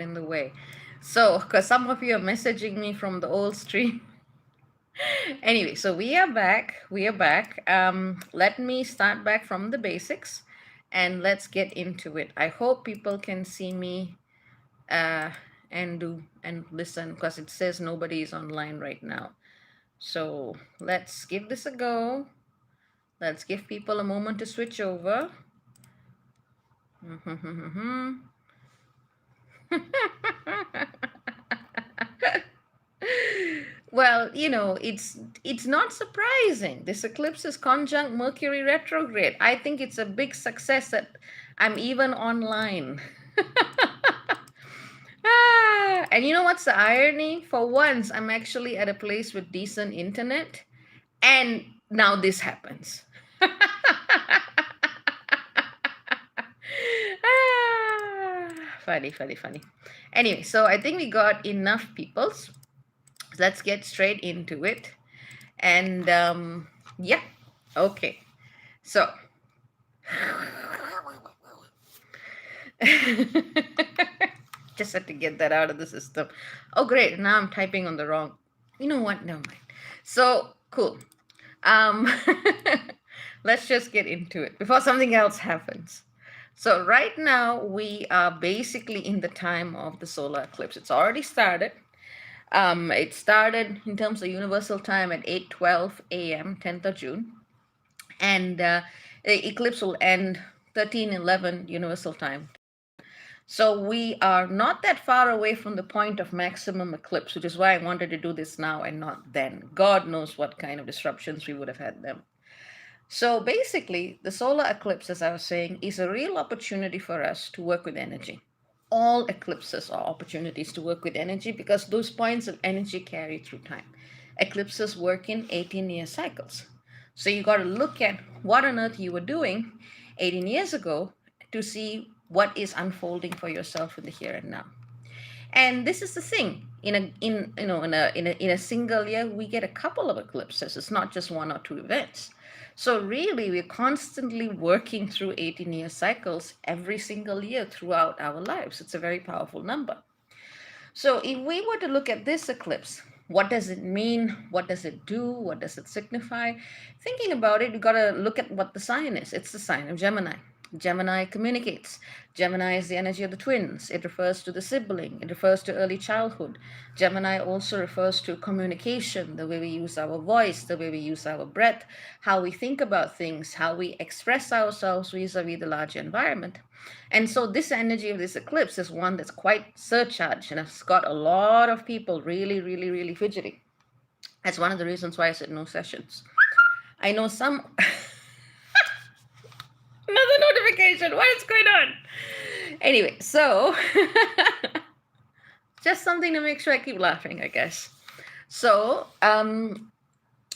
in the way. So, because some of you are messaging me from the old stream. Anyway, so we are back. We are back. Let me start back from the basics and let's get into it. I hope people can see me uh, and listen because it says nobody is online right now. So let's give this a go. Let's give people a moment to switch over. Well, it's not surprising. This eclipse is conjunct Mercury retrograde. I think it's a big success that I'm even online. And you know what's the irony? For once, I'm actually at a place with decent internet, and now this happens. Funny, funny, funny. Anyway, so I think we got enough peoples. Let's get straight into it. And yeah, okay. So just had to get that out of the system. Oh, great. Now I'm typing on the wrong. You know what? Never mind. So cool. Um, let's just get into it before something else happens. So right now we are basically in the time of the solar eclipse. It's already started. It started in terms of universal time at 8:12 a.m., 10th of June. And the eclipse will end 13:11 universal time. So we are not that far away from the point of maximum eclipse, which is why I wanted to do this now and not then. God knows what kind of disruptions we would have had then. So basically, the solar eclipse, as I was saying, is a real opportunity for us to work with energy. All eclipses are opportunities to work with energy because those points of energy carry through time. Eclipses work in 18-year cycles. So you got to look at what on earth you were doing 18 years ago to see what is unfolding for yourself in the here and now. And this is the thing. In a single year, we get a couple of eclipses. It's not just one or two events. So really, we're constantly working through 18-year cycles every single year throughout our lives. It's a very powerful number. So if we were to look at this eclipse, what does it mean? What does it do? What does it signify? Thinking about it, you got to look at what the sign is. It's the sign of Gemini. Gemini communicates. Gemini is the energy of the twins. It refers to the sibling. It refers to early childhood. Gemini also refers to communication, the way we use our voice, the way we use our breath, how we think about things, how we express ourselves vis-a-vis the larger environment. And so this energy of this eclipse is one that's quite surcharged and it's got a lot of people really, really, really fidgety. That's one of the reasons why I said no sessions. I know some... Another notification. What is going on? Anyway, so just something to make sure I keep laughing, I guess. So,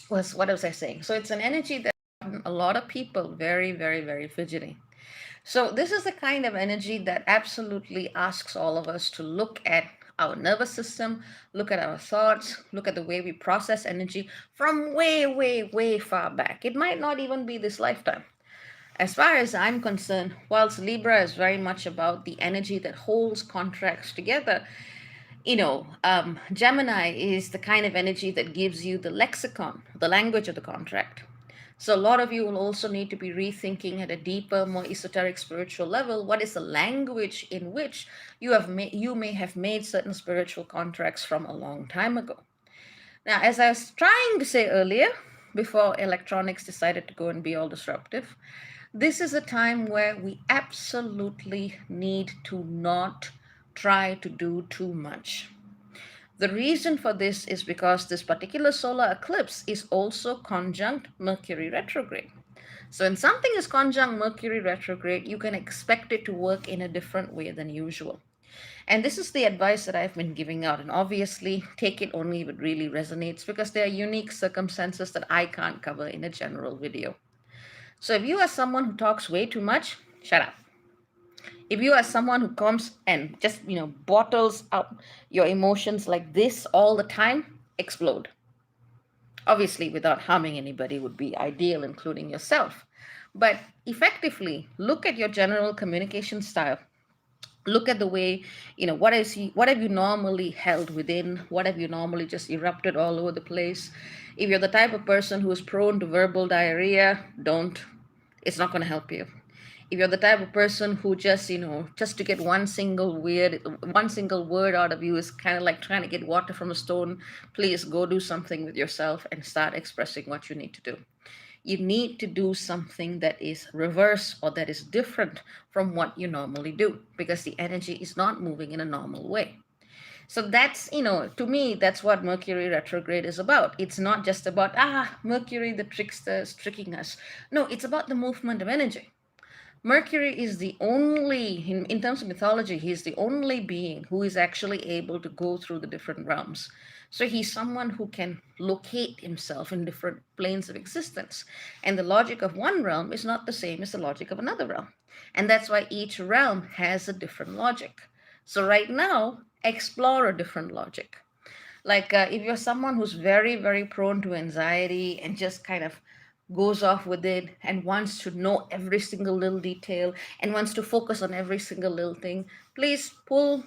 what was I saying? So it's an energy that a lot of people very, very, very fidgety. So this is the kind of energy that absolutely asks all of us to look at our nervous system, look at our thoughts, look at the way we process energy from way, way, way far back. It might not even be this lifetime. As far as I'm concerned, whilst Libra is very much about the energy that holds contracts together, Gemini is the kind of energy that gives you the lexicon, the language of the contract. So a lot of you will also need to be rethinking at a deeper, more esoteric spiritual level, what is the language in which you may have made certain spiritual contracts from a long time ago. Now, as I was trying to say earlier, before electronics decided to go and be all disruptive, this is a time where we absolutely need to not try to do too much. The reason for this is because this particular solar eclipse is also conjunct Mercury retrograde. So when something is conjunct Mercury retrograde, you can expect it to work in a different way than usual. And this is the advice that I've been giving out. And obviously, take it only if it really resonates because there are unique circumstances that I can't cover in a general video. So if you are someone who talks way too much, shut up. If you are someone who comes and just, bottles up your emotions like this all the time, explode. Obviously, without harming anybody would be ideal, including yourself. But effectively, look at your general communication style. Look at the way, what have you normally held within, what have you normally just erupted all over the place. If you're the type of person who is prone to verbal diarrhea, don't. It's not going to help you. If you're the type of person who just, just to get one single word out of you is kind of like trying to get water from a stone, please go do something with yourself and start expressing what you need to do. You need to do something that is reverse or that is different from what you normally do, because the energy is not moving in a normal way. So that's, to me, that's what Mercury retrograde is about. It's not just about, Mercury, the trickster, is tricking us. No, it's about the movement of energy. Mercury is the only, in terms of mythology, he's the only being who is actually able to go through the different realms. So he's someone who can locate himself in different planes of existence. And the logic of one realm is not the same as the logic of another realm. And that's why each realm has a different logic. So right now, explore a different logic. Like if you're someone who's very, very prone to anxiety and just kind of goes off with it and wants to know every single little detail and wants to focus on every single little thing, please pull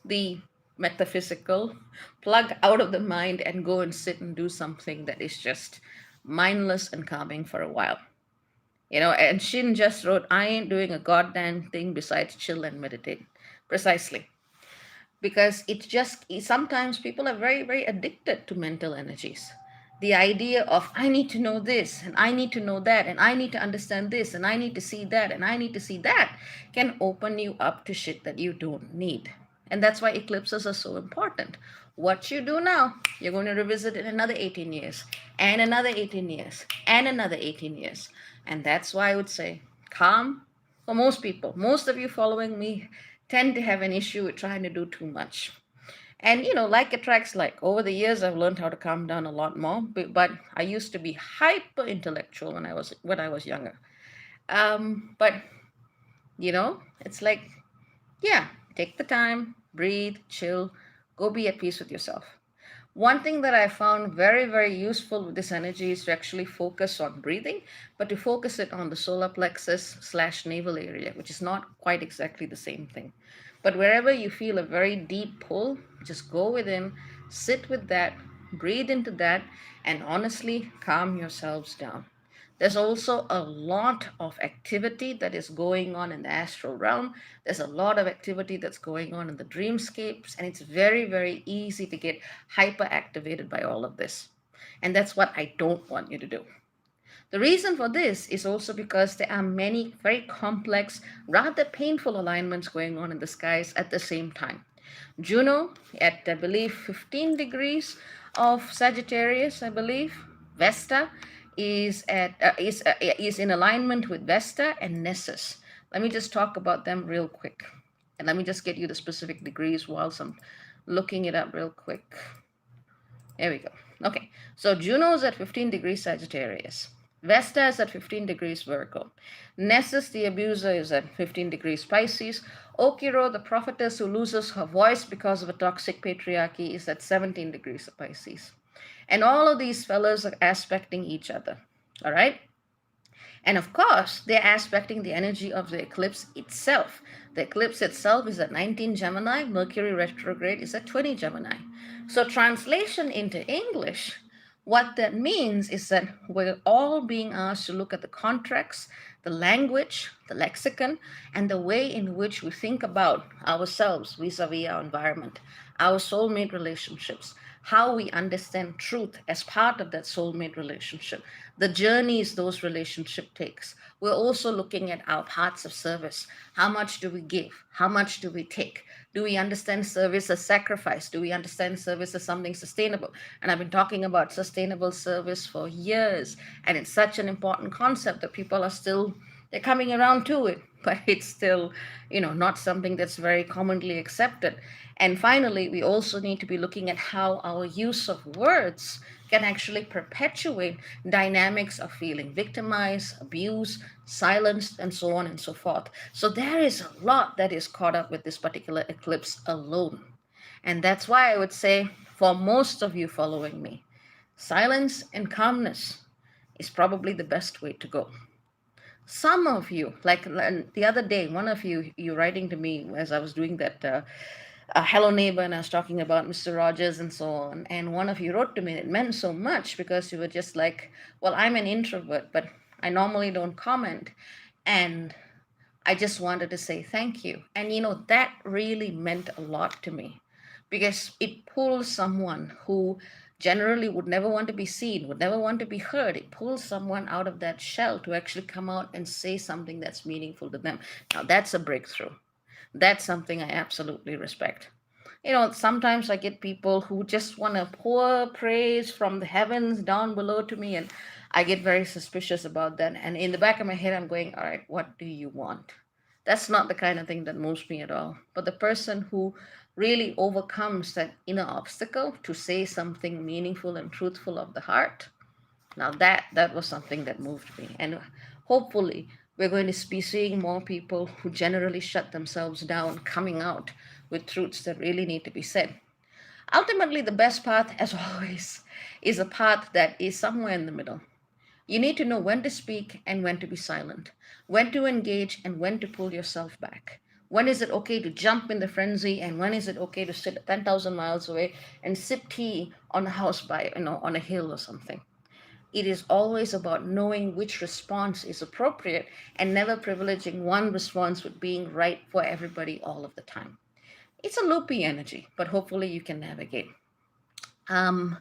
the metaphysical plug out of the mind and go and sit and do something that is just mindless and calming for a while. And Shin just wrote, I ain't doing a goddamn thing besides chill and meditate. Precisely, because sometimes people are very, very addicted to mental energies. The idea of, I need to know this and I need to know that and I need to understand this and I need to see that and I need to see that, can open you up to shit that you don't need. And that's why eclipses are so important. What you do now, you're going to revisit in another 18 years and another 18 years and another 18 years. And that's why I would say calm. For most people, most of you following me tend to have an issue with trying to do too much. And like attracts like. Over the years, I've learned how to calm down a lot more. But I used to be hyper intellectual when I was younger. But it's like, yeah, take the time, breathe, chill, go be at peace with yourself. One thing that I found very, very useful with this energy is to actually focus on breathing, but to focus it on the solar plexus/navel area, which is not quite exactly the same thing. But wherever you feel a very deep pull, just go within, sit with that, breathe into that, and honestly calm yourselves down. There's also a lot of activity that is going on in the astral realm. There's a lot of activity that's going on in the dreamscapes, and it's very, very easy to get hyper activated by all of this. And that's what I don't want you to do. The reason for this is also because there are many very complex, rather painful alignments going on in the skies at the same time. Juno at, I believe, 15 degrees of Sagittarius, I believe. Vesta is in alignment with Vesta and Nessus. Let me just talk about them real quick. And let me just get you the specific degrees whilst I'm looking it up real quick. There we go. Okay, so Juno's at 15 degrees Sagittarius. Vesta is at 15 degrees Virgo. Nessus, the abuser, is at 15 degrees Pisces. Okiro, the prophetess who loses her voice because of a toxic patriarchy, is at 17 degrees of Pisces. And all of these fellows are aspecting each other. All right? And of course, they're aspecting the energy of the eclipse itself. The eclipse itself is at 19 Gemini. Mercury retrograde is at 20 Gemini. So translation into English, what that means is that we're all being asked to look at the contracts, the language, the lexicon, and the way in which we think about ourselves vis-a-vis our environment, our soulmate relationships, how we understand truth as part of that soulmate relationship, the journeys those relationships takes. We're also looking at our parts of service. How much do we give? How much do we take? Do we understand service as sacrifice? Do we understand service as something sustainable? And I've been talking about sustainable service for years, and it's such an important concept that people are still, they're coming around to it, but it's still, not something that's very commonly accepted. And finally, we also need to be looking at how our use of words can actually perpetuate dynamics of feeling victimized, abused, silenced, and so on and so forth. So there is a lot that is caught up with this particular eclipse alone. And that's why I would say, for most of you following me, silence and calmness is probably the best way to go. Some of you, like the other day, one of you writing to me as I was doing that hello neighbor, and I was talking about Mr. Rogers and so on. And one of you wrote to me, and it meant so much because you were just like, well, I'm an introvert, but I normally don't comment. And I just wanted to say thank you. And that really meant a lot to me because it pulls someone who generally would never want to be seen, would never want to be heard. It pulls someone out of that shell to actually come out and say something that's meaningful to them. Now, that's a breakthrough. That's something I absolutely respect. Sometimes I get people who just want to pour praise from the heavens down below to me, and I get very suspicious about that. And in the back of my head, I'm going, all right, what do you want? That's not the kind of thing that moves me at all. But the person who really overcomes that inner obstacle to say something meaningful and truthful of the heart, now that was something that moved me. And hopefully we're going to be seeing more people who generally shut themselves down coming out with truths that really need to be said. Ultimately, the best path, as always, is a path that is somewhere in the middle. You need to know when to speak and when to be silent, when to engage and when to pull yourself back. When is it okay to jump in the frenzy, and when is it okay to sit 10,000 miles away and sip tea on a house by, on a hill or something? It is always about knowing which response is appropriate and never privileging one response with being right for everybody all of the time. It's a loopy energy, but hopefully you can navigate. Um,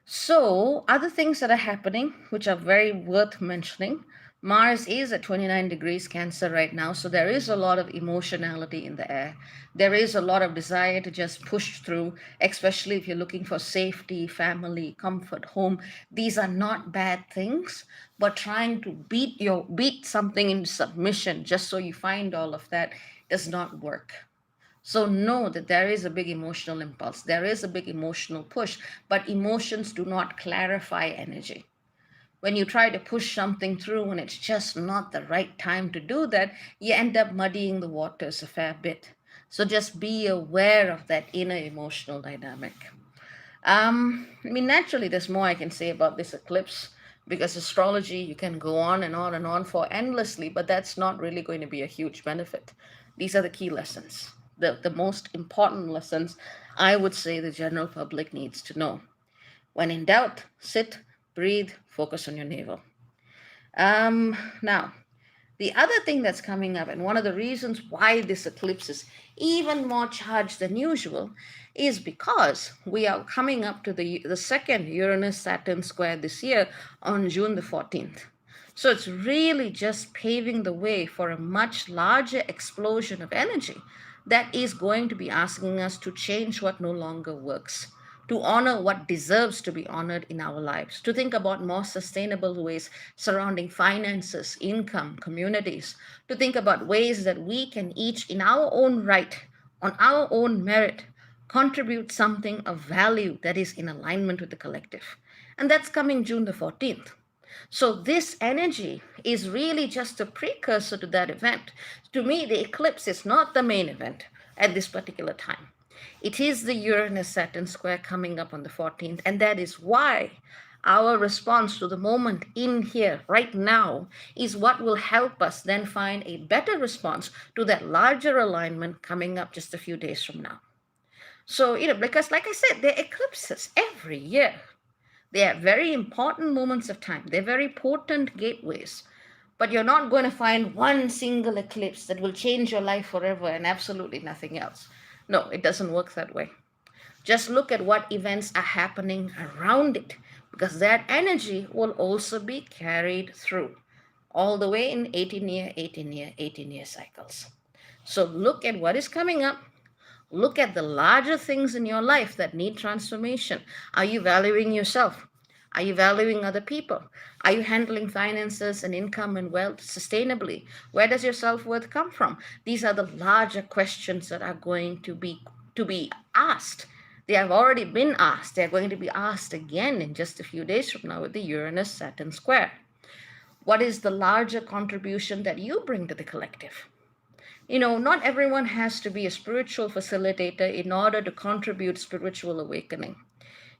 so, other things that are happening, which are very worth mentioning, Mars is at 29 degrees Cancer right now, so there is a lot of emotionality in the air. There is a lot of desire to just push through, especially if you're looking for safety, family, comfort, home. These are not bad things, but trying to beat something into submission just so you find all of that does not work. So know that there is a big emotional impulse, there is a big emotional push, but emotions do not clarify energy. When you try to push something through and it's just not the right time to do that, you end up muddying the waters a fair bit. So just be aware of that inner emotional dynamic. Naturally, there's more I can say about this eclipse because astrology, you can go on and on for endlessly, but that's not really going to be a huge benefit. These are the key lessons, the most important lessons I would say the general public needs to know. When in doubt, sit, breathe, focus on your navel. Now, the other thing that's coming up, and one of the reasons why this eclipse is even more charged than usual, is because we are coming up to the second Uranus-Saturn square this year on June the 14th. So it's really just paving the way for a much larger explosion of energy that is going to be asking us to change what no longer works, to honor what deserves to be honored in our lives, to think about more sustainable ways surrounding finances, income, communities, to think about ways that we can each, in our own right, on our own merit, contribute something of value that is in alignment with the collective. And that's coming June the 14th. So, this energy is really just a precursor to that event. To me, the eclipse is not the main event at this particular time. It is the Uranus Saturn square coming up on the 14th, and that is why our response to the moment in here right now is what will help us then find a better response to that larger alignment coming up just a few days from now. So, because like I said, there are eclipses every year. They are very important moments of time. They're very potent gateways. But you're not going to find one single eclipse that will change your life forever and absolutely nothing else. No, it doesn't work that way. Just look at what events are happening around it, because that energy will also be carried through all the way in 18-year, 18-year, 18-year cycles. So look at what is coming up. Look at the larger things in your life that need transformation. Are you valuing yourself? Are you valuing other people? Are you handling finances and income and wealth sustainably? Where does your self-worth come from? These are the larger questions that are going to be asked. They have already been asked. They're going to be asked again in just a few days from now with the Uranus-Saturn square. What is the larger contribution that you bring to the collective? Not everyone has to be a spiritual facilitator in order to contribute spiritual awakening.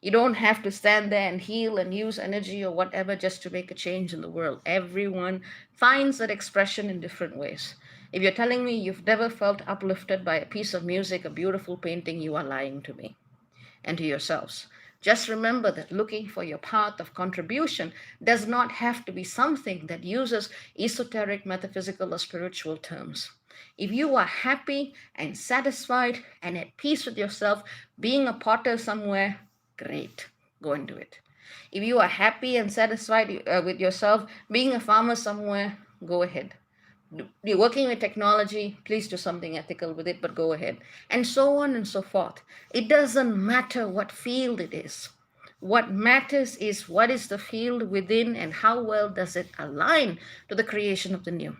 You don't have to stand there and heal and use energy or whatever just to make a change in the world. Everyone finds that expression in different ways. If you're telling me you've never felt uplifted by a piece of music, a beautiful painting, you are lying to me and to yourselves. Just remember that looking for your path of contribution does not have to be something that uses esoteric, metaphysical, or spiritual terms. If you are happy and satisfied and at peace with yourself, being a potter somewhere, great, go and do it. If you are happy and satisfied with yourself, being a farmer somewhere, go ahead. You're working with technology, please do something ethical with it, but go ahead. And so on and so forth. It doesn't matter what field it is. What matters is what is the field within and how well does it align to the creation of the new.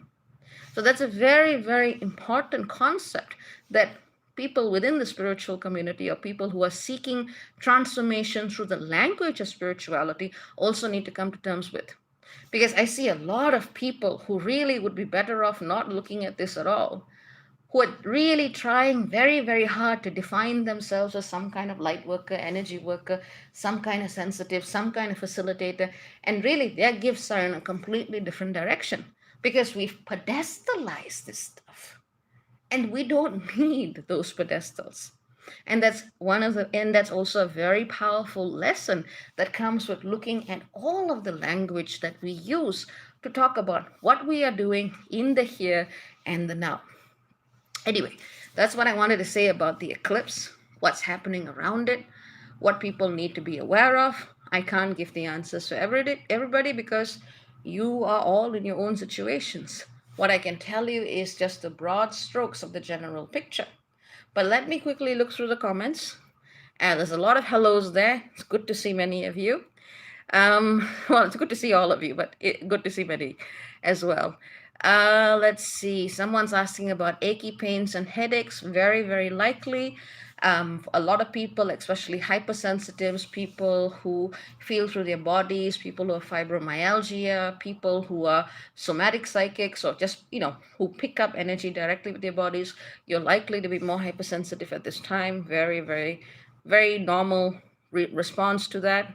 So that's a very, very important concept that people within the spiritual community or people who are seeking transformation through the language of spirituality also need to come to terms with. Because I see a lot of people who really would be better off not looking at this at all, who are really trying very, very hard to define themselves as some kind of light worker, energy worker, some kind of sensitive, some kind of facilitator, and really their gifts are in a completely different direction because we've pedestalized this stuff and we don't need those pedestals. And that's also a very powerful lesson that comes with looking at all of the language that we use to talk about what we are doing in the here and the now. Anyway, that's what I wanted to say about the eclipse, what's happening around it, what people need to be aware of. I can't give the answers to everybody because you are all in your own situations. What I can tell you is just the broad strokes of the general picture. But let me quickly look through the comments. There's a lot of hellos there. It's good to see many of you. Well, it's good to see all of you, but good to see many as well. Let's see. Someone's asking about achy pains and headaches. Very, very likely. A lot of people, especially hypersensitives, people who feel through their bodies, people who have fibromyalgia, people who are somatic psychics, or just, who pick up energy directly with their bodies, you're likely to be more hypersensitive at this time. Very, very, very normal response to that.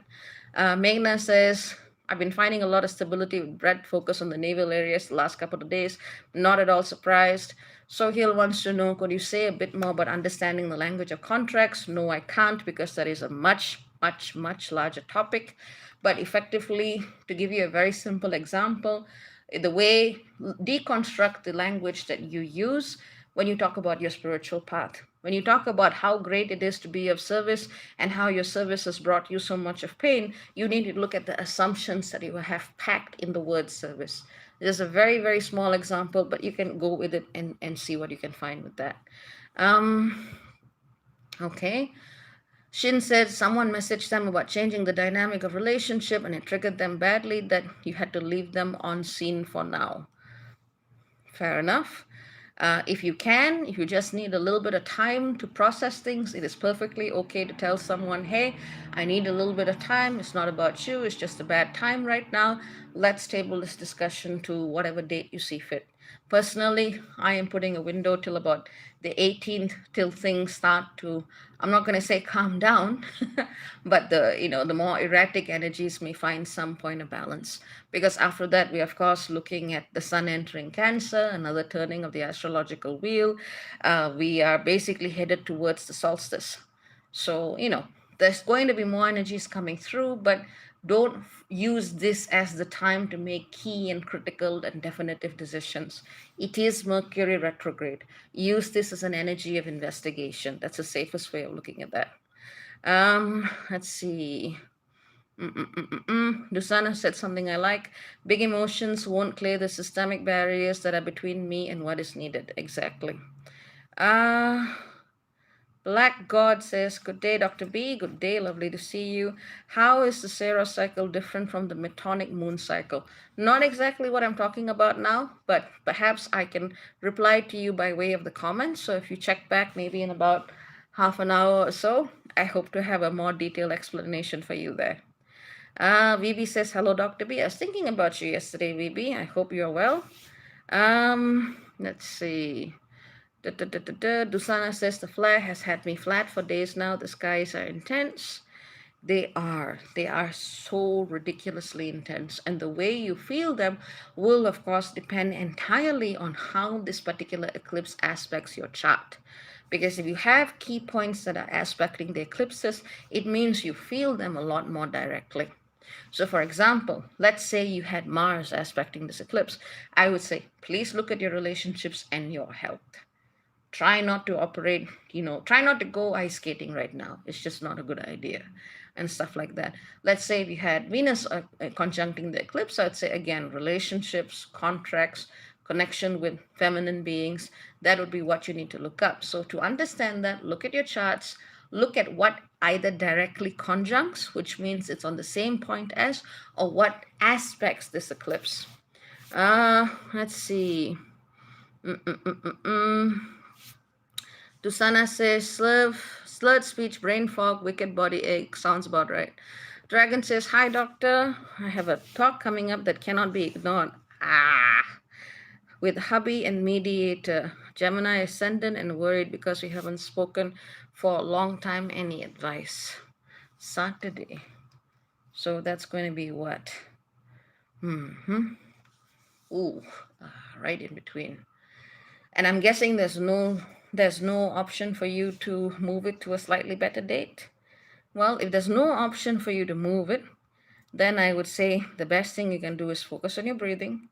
Meghna says, I've been finding a lot of stability with red focus on the navel areas the last couple of days. Not at all surprised. Sohail wants to know, could you say a bit more about understanding the language of contracts? No, I can't because that is a much, much, much larger topic. But effectively, to give you a very simple example, the way deconstruct the language that you use when you talk about your spiritual path. When you talk about how great it is to be of service and how your service has brought you so much of pain, you need to look at the assumptions that you have packed in the word service. There's a very, very small example, but you can go with it and see what you can find with that. Okay. Shin said someone messaged them about changing the dynamic of relationship and it triggered them badly that you had to leave them on scene for now. Fair enough. If you just need a little bit of time to process things, it is perfectly okay to tell someone, hey, I need a little bit of time. It's not about you. It's just a bad time right now. Let's table this discussion to whatever date you see fit. Personally, I am putting a window till about the 18th till things start to, I'm not going to say calm down, but the more erratic energies may find some point of balance. Because after that, we are, of course, looking at the sun entering Cancer, another turning of the astrological wheel. We are basically headed towards the solstice. So, there's going to be more energies coming through, but don't use this as the time to make key and critical and definitive decisions. It is Mercury retrograde. Use this as an energy of investigation. That's the safest way of looking at that. Let's see. Dusana said something I like. Big emotions won't clear the systemic barriers that are between me and what is needed. Exactly. Black God says, good day, Dr. B. Good day, lovely to see you. How is the Saros cycle different from the Metonic moon cycle? Not exactly what I'm talking about now, but perhaps I can reply to you by way of the comments. So if you check back maybe in about half an hour or so, I hope to have a more detailed explanation for you there. VB says, hello, Dr. B. I was thinking about you yesterday, VB. I hope you're well. Let's see. Dusana says, the flare has had me flat for days now. The skies are intense. They are so ridiculously intense, and the way you feel them will of course depend entirely on how this particular eclipse aspects your chart. Because if you have key points that are aspecting the eclipses, it means you feel them a lot more directly. So for example, let's say you had Mars aspecting this eclipse. I would say please look at your relationships and your health. Try not to operate, try not to go ice skating right now. It's just not a good idea, and stuff like that. Let's say if you had Venus conjuncting the eclipse, I'd say again, relationships, contracts, connection with feminine beings. That would be what you need to look up. So to understand that, look at your charts, look at what either directly conjuncts, which means it's on the same point as, or what aspects this eclipse. Let's see. Mm-mm-mm-mm-mm. Dusana says, slurred speech, brain fog, wicked body ache. Sounds about right. Dragon says, hi, doctor. I have a talk coming up that cannot be ignored. With hubby and mediator. Gemini ascendant and worried because we haven't spoken for a long time. Any advice? Saturday. So that's going to be what? Ooh, right in between. And I'm guessing there's no option for you to move it to a slightly better date. Well, if there's no option for you to move it, then I would say the best thing you can do is focus on your breathing.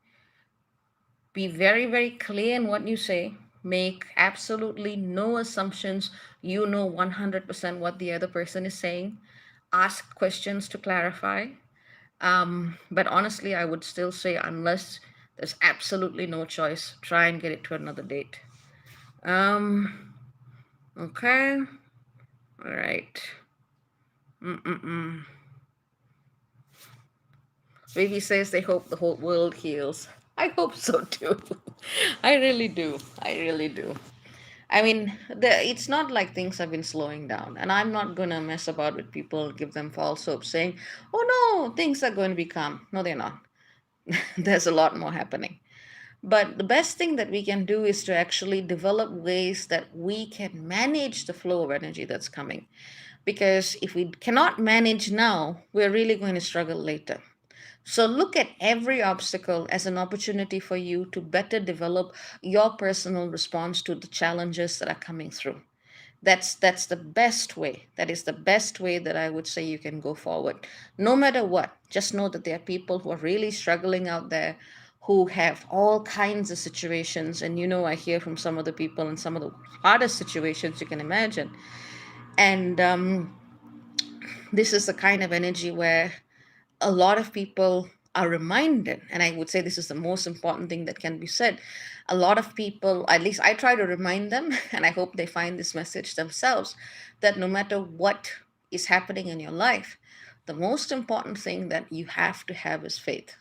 Be very, very clear in what you say. Make absolutely no assumptions. You know 100% what the other person is saying. Ask questions to clarify. But honestly, I would still say, unless there's absolutely no choice, try and get it to another date. Okay. All right. Vivi says they hope the whole world heals. I hope so too. I really do. I really do. I mean, it's not like things have been slowing down, and I'm not gonna mess about with people, give them false hope, saying, "Oh no, things are going to be calm." No, they're not. There's a lot more happening. But the best thing that we can do is to actually develop ways that we can manage the flow of energy that's coming. Because if we cannot manage now, we're really going to struggle later. So look at every obstacle as an opportunity for you to better develop your personal response to the challenges that are coming through. That's the best way. That is the best way that I would say you can go forward. No matter what, just know that there are people who are really struggling out there, who have all kinds of situations. And I hear from some of the people in some of the hardest situations you can imagine. And this is the kind of energy where a lot of people are reminded, and I would say this is the most important thing that can be said. A lot of people, at least I try to remind them, and I hope they find this message themselves, that no matter what is happening in your life, the most important thing that you have to have is faith.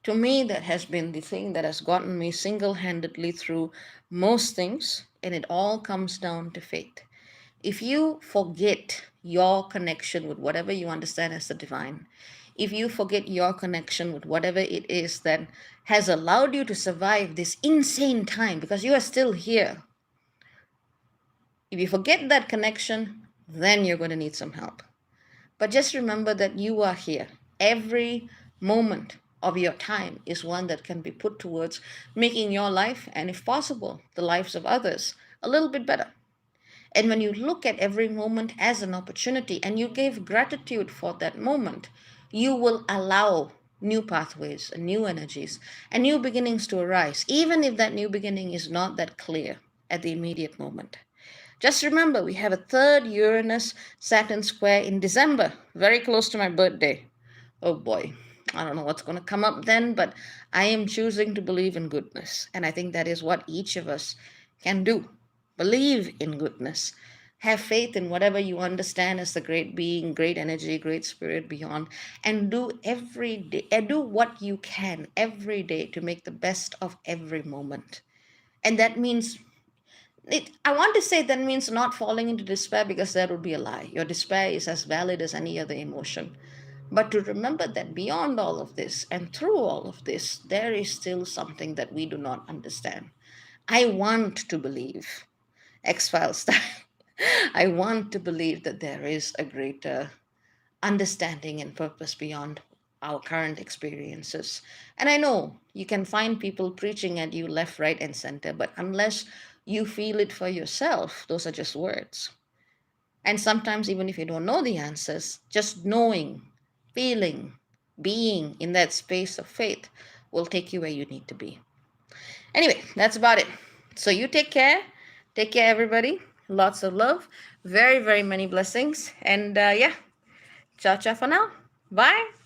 To me, that has been the thing that has gotten me single handedly through most things, and it all comes down to faith. If you forget your connection with whatever you understand as the divine, if you forget your connection with whatever it is that has allowed you to survive this insane time, because you are still here, if you forget that connection, then you're going to need some help. But just remember that you are here. Every moment of your time is one that can be put towards making your life, and if possible, the lives of others, a little bit better. And when you look at every moment as an opportunity and you give gratitude for that moment, you will allow new pathways and new energies and new beginnings to arise, even if that new beginning is not that clear at the immediate moment. Just remember, we have a third Uranus-Saturn square in December, very close to my birthday. Oh boy, I don't know what's going to come up then, but I am choosing to believe in goodness. And I think that is what each of us can do. Believe in goodness. Have faith in whatever you understand as the great being, great energy, great spirit beyond, and do every day, and do what you can every day to make the best of every moment. And that means I want to say that means not falling into despair, because that would be a lie. Your despair is as valid as any other emotion. But to remember that beyond all of this and through all of this, there is still something that we do not understand. I want to believe, X Files style, I want to believe that there is a greater understanding and purpose beyond our current experiences. And I know you can find people preaching at you left, right, and center, but unless you feel it for yourself, those are just words. And sometimes, even if you don't know the answers, just knowing, feeling, being in that space of faith will take you where you need to be. Anyway, that's about it. So you take care. Take care, everybody. Lots of love. Very, very many blessings. And yeah, ciao, ciao for now. Bye.